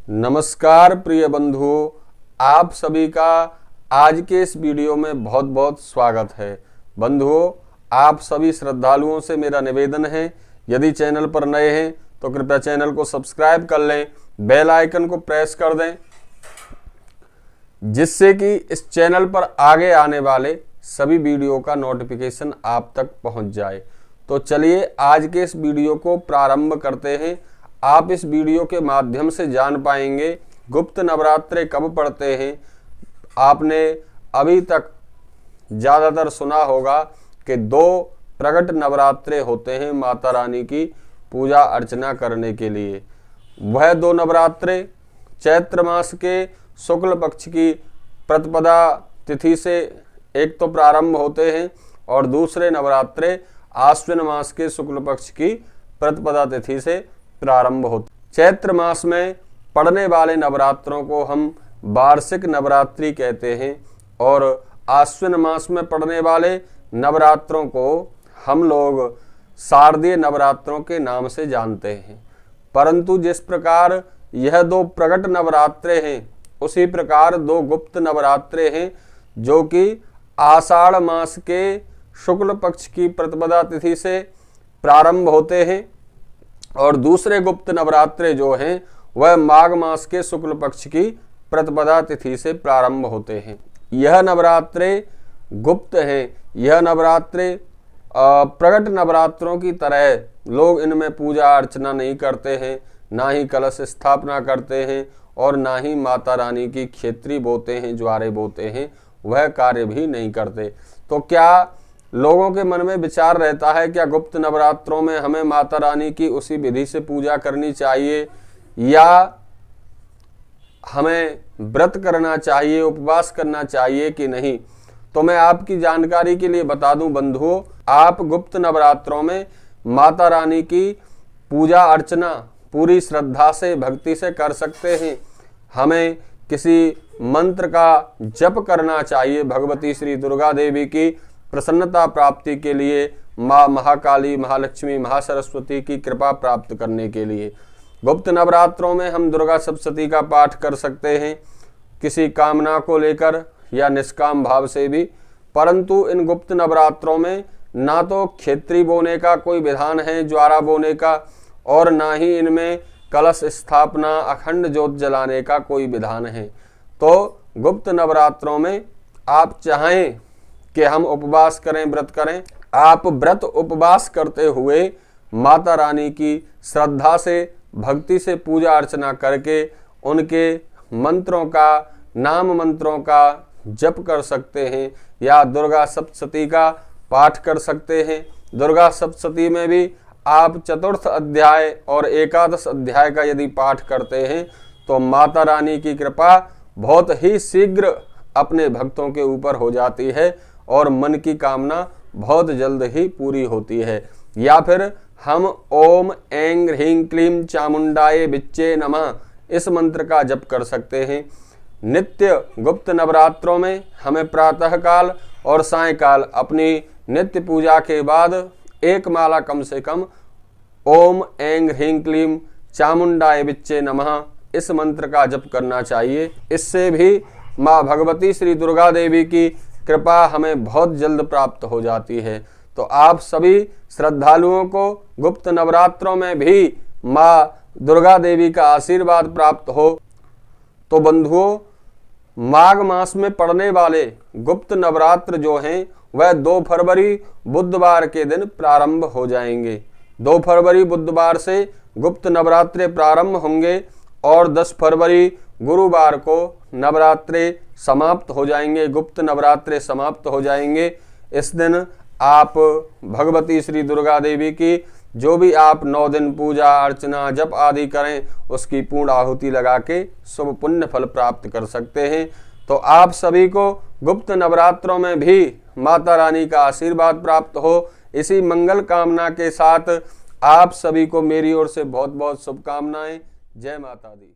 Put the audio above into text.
नमस्कार प्रिय बंधुओं, आप सभी का आज के इस वीडियो में बहुत बहुत स्वागत है। बंधुओं, आप सभी श्रद्धालुओं से मेरा निवेदन है, यदि चैनल पर नए हैं तो कृपया चैनल को सब्सक्राइब कर लें, बेल आइकन को प्रेस कर दें, जिससे कि इस चैनल पर आगे आने वाले सभी वीडियो का नोटिफिकेशन आप तक पहुंच जाए। तो चलिए आज के इस वीडियो को प्रारंभ करते हैं। आप इस वीडियो के माध्यम से जान पाएंगे गुप्त नवरात्रे कब पड़ते हैं। आपने अभी तक ज़्यादातर सुना होगा कि 2 प्रगट नवरात्रे होते हैं माता रानी की पूजा अर्चना करने के लिए। वह 2 नवरात्रे चैत्र मास के शुक्ल पक्ष की प्रतिपदा तिथि से एक तो प्रारंभ होते हैं और दूसरे नवरात्रे आश्विन मास के शुक्ल पक्ष की प्रतिपदा तिथि से प्रारंभ होते। चैत्र मास में पड़ने वाले नवरात्रों को हम वार्षिक नवरात्रि कहते हैं और आश्विन मास में पड़ने वाले नवरात्रों को हम लोग शारदीय नवरात्रों के नाम से जानते हैं। परंतु जिस प्रकार यह 2 प्रगट नवरात्रे हैं, उसी प्रकार 2 गुप्त नवरात्रे हैं जो कि आषाढ़ मास के शुक्ल पक्ष की प्रतिपदा तिथि से प्रारंभ होते हैं और दूसरे गुप्त नवरात्रे जो हैं वह माघ मास के शुक्ल पक्ष की प्रतिपदा तिथि से प्रारंभ होते हैं। यह नवरात्रे गुप्त हैं। यह नवरात्रे प्रगट नवरात्रों की तरह लोग इनमें पूजा अर्चना नहीं करते हैं, ना ही कलश स्थापना करते हैं और ना ही माता रानी की खेतरी बोते हैं, ज्वारे बोते हैं, वह कार्य भी नहीं करते। तो क्या लोगों के मन में विचार रहता है, क्या गुप्त नवरात्रों में हमें माता रानी की उसी विधि से पूजा करनी चाहिए या हमें व्रत करना चाहिए, उपवास करना चाहिए कि नहीं? तो मैं आपकी जानकारी के लिए बता दूं बंधुओं, आप गुप्त नवरात्रों में माता रानी की पूजा अर्चना पूरी श्रद्धा से, भक्ति से कर सकते हैं। हमें किसी मंत्र का जप करना चाहिए भगवती श्री दुर्गा देवी की प्रसन्नता प्राप्ति के लिए, माँ महाकाली, महालक्ष्मी, महासरस्वती की कृपा प्राप्त करने के लिए। गुप्त नवरात्रों में हम दुर्गा सप्तशती का पाठ कर सकते हैं किसी कामना को लेकर या निष्काम भाव से भी। परंतु इन गुप्त नवरात्रों में ना तो खेतरी बोने का कोई विधान है, ज्वारा बोने का, और ना ही इनमें कलश स्थापना, अखंड ज्योत जलाने का कोई विधान है। तो गुप्त नवरात्रों में आप चाहें कि हम उपवास करें, व्रत करें, आप व्रत उपवास करते हुए माता रानी की श्रद्धा से, भक्ति से पूजा अर्चना करके उनके मंत्रों का, नाम मंत्रों का जप कर सकते हैं या दुर्गा सप्तशती का पाठ कर सकते हैं। दुर्गा सप्तशती में भी आप 4th अध्याय और एकादश अध्याय का यदि पाठ करते हैं तो माता रानी की कृपा बहुत ही शीघ्र अपने भक्तों के ऊपर हो जाती है और मन की कामना बहुत जल्द ही पूरी होती है। या फिर हम ओम ऐं ह्रीं क्लीं चामुंडाय विच्चे नमः इस मंत्र का जप कर सकते हैं। नित्य गुप्त नवरात्रों में हमें प्रातः काल और सायंकाल अपनी नित्य पूजा के बाद एक माला कम से कम ओम ऐं ह्रीं क्लीं चामुंडाय विच्चे नमः इस मंत्र का जप करना चाहिए। इससे भी माँ भगवती श्री दुर्गा देवी की कृपा हमें बहुत जल्द प्राप्त हो जाती है। तो आप सभी श्रद्धालुओं को गुप्त नवरात्रों में भी माँ दुर्गा देवी का आशीर्वाद प्राप्त हो। तो बंधुओं, माघ मास में पड़ने वाले गुप्त नवरात्र जो हैं वह 2 फरवरी बुधवार के दिन प्रारंभ हो जाएंगे। 2 फरवरी बुधवार से गुप्त नवरात्रे प्रारंभ होंगे और 10 फरवरी गुरुवार को नवरात्रे समाप्त हो जाएंगे, गुप्त नवरात्रे समाप्त हो जाएंगे। इस दिन आप भगवती श्री दुर्गा देवी की जो भी आप 9 दिन पूजा अर्चना जप आदि करें उसकी पूर्ण आहुति लगा के शुभ पुण्य फल प्राप्त कर सकते हैं। तो आप सभी को गुप्त नवरात्रों में भी माता रानी का आशीर्वाद प्राप्त हो, इसी मंगल कामना के साथ आप सभी को मेरी ओर से बहुत बहुत शुभकामनाएं। जय माता दी।